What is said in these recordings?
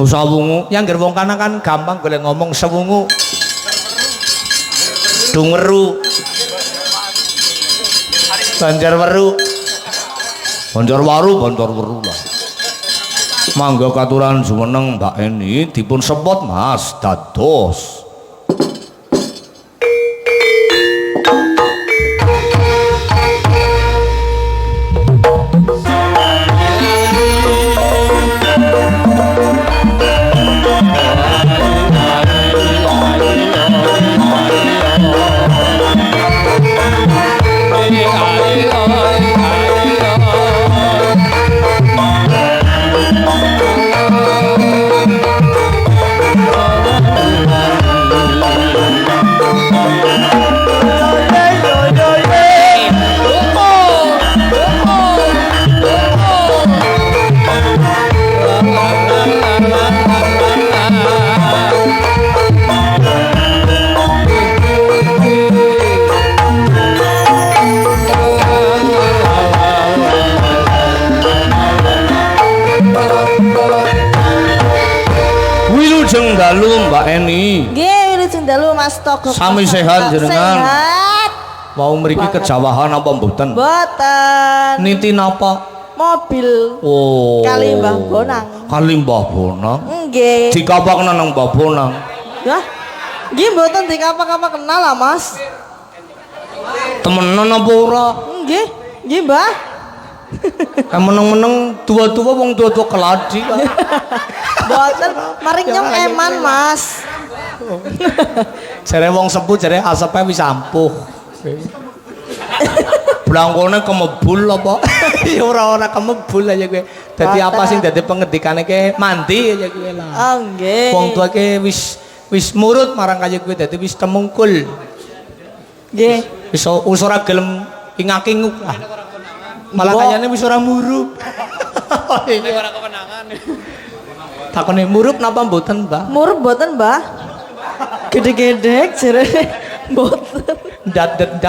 Sawungu, yang ngger wong kana kan gampang golek ngomong sewungu. Dungeru. Banjarweru. Banjarwaru, Banjarweru lah. Mangga katuran jumeneng Mbak Eni dipun sepot Mas dados. Dalu Mbak Eni. Nggih, wilujeng dalu Mas Togo. Sami sehat jenengan. Sehat. Mau mriki kejawahan apa mboten? Mboten. Niti napa? Mobil. Oh. Kali Mbah Bonang. Kali Mbah Bonang. Nggih. Dikapakna nang Mbah Bonang. Ya. Nggih mboten dikapak-kapak kenal lah, Mas. Temenan apa ora? Nggih. Nggih, Mbah. Meneng-meneng tua-tua wong tua-tua keladi kan. Boten, maring nyong eman, Mas. Jare wong sepuh jare asepe wis ampuh. Blangkone kemebul apa? Ya ora kemebul aja kowe. Dadi apa sing dadi pengedikane ke mandi aja kowe lah. Oh, nggih. Wong tua ke wis murut marang kaya kowe dadi wis temungkul. Nggih. Wis ora gelem ingak-inguk lah. Malah kayane wis ora murup. Iki ora kemenangan. Takone murup napa mboten, Mbah? Murup mboten, Mbah. Gede-gede jare mboten. Dadet.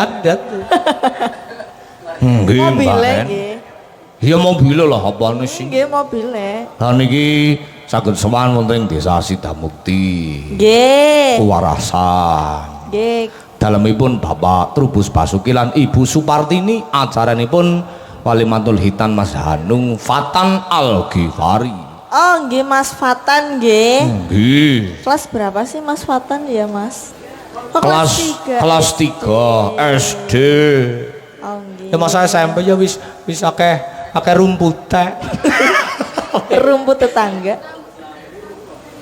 Nggih, Mbah. Mobile nggih. Iya mobile lah apane sih? Nggih mobile. Lah niki saged sowan wonten Desa Sidamukti. Nggih. Warasan. Nggih. Dalemipun Bapak Trubus Basuki lan Ibu Supartini, ajaranipun Walimatul Hitan Mas Hanung Fatan Al-Ghifari. Oh, nggih Mas Fatan nggih. Nggih. Kelas berapa sih Mas Fatan ya, Mas? Oh, Kelas 3 SD. Oh, nggih. Ya masa SMP ya wis akeh rumput teh. Rumput tetangga.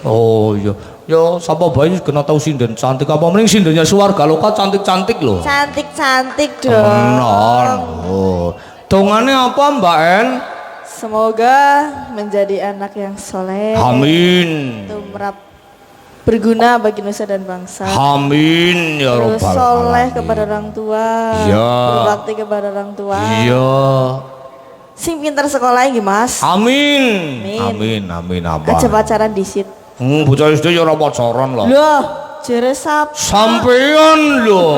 Oh iya. Ya sapa bae wis kena tau sinden cantik apa mending sindennya swarga lho kok cantik-cantik lho. Cantik-cantik dong. Benar. Oh. Dongane apa Mbak En? Semoga menjadi anak yang soleh. Amin. Tumrap berguna bagi nusa dan bangsa. Amin ya Terus robbal soleh alamin. kepada orang tua. Iya. Berbakti kepada orang tua. Iya. Sing pintar sekolah nggih Mas. Amin. Amin. Amin abah. Aja pacaran disit. Bocah SD ya ora pacaran lah. Loh, jere sap. Sampean lho.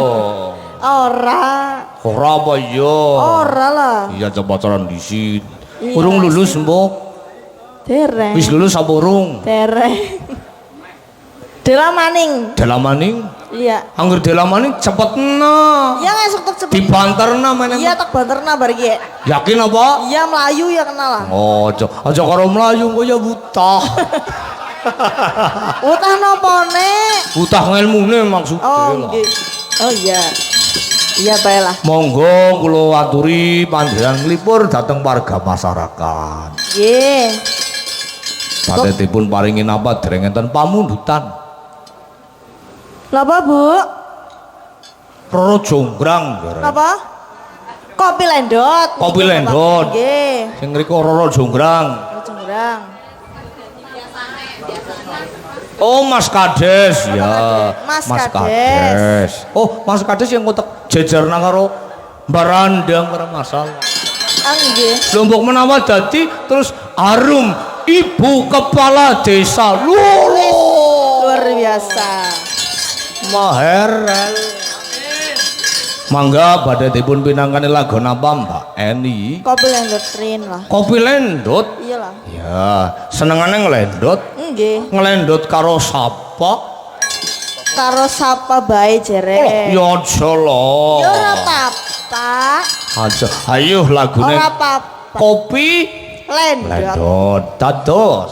Ora. Ora apa ya? Ora lah. Iya aja pacaran disit. Iya, Urung lulus mbok. Dereng. Wis lulus apa urung? Dereng. Delamaning. Delamaning. Iya. Angger delamaning cepetna. Iya ngesuk tek cepet. Dibanterna meneh. Iya tak banterna bar iki. Yakin apa? Iya Melayu ya kenal lah. Oh, aja karo mlayu kok ya buta. Utah napa nek? Utah ngelmune maksudnya Oh lah. nggih. Oh iya. Iya bae lah. Monggo kula aturi pandhayan nglipur dhateng warga masyarakat. Nggih. Badhe dipun paringi napa dereng enten pamundutan. Lha apa, Bu? Roro jonggrang. Apa? Kopi lendot. Kopi lendot. Nggih. Sing mriku roro jonggrang. Jonggrang. Oh, Mas Kades ya. Mas Kades. Oh, Mas Kades yang kotak jejerna karo Barandang ora masalah. Nggih. Lombok menawa dadi terus harum ibu kepala desa. Luar biasa. Maherel. Mangga badhe dipun pinangkani lagu napa Mbak Eni? Kopi lendot train lah. Kopi lendot. Iyalah. Ya, senengane nglendot. nggih. Nglendut karo sapa? Karo sapa bae jere. Ya aja lho. Ya ora apa-apa. Aja. Ayo lagune Ora apa-apa. kopi Lendot. Lendot dados.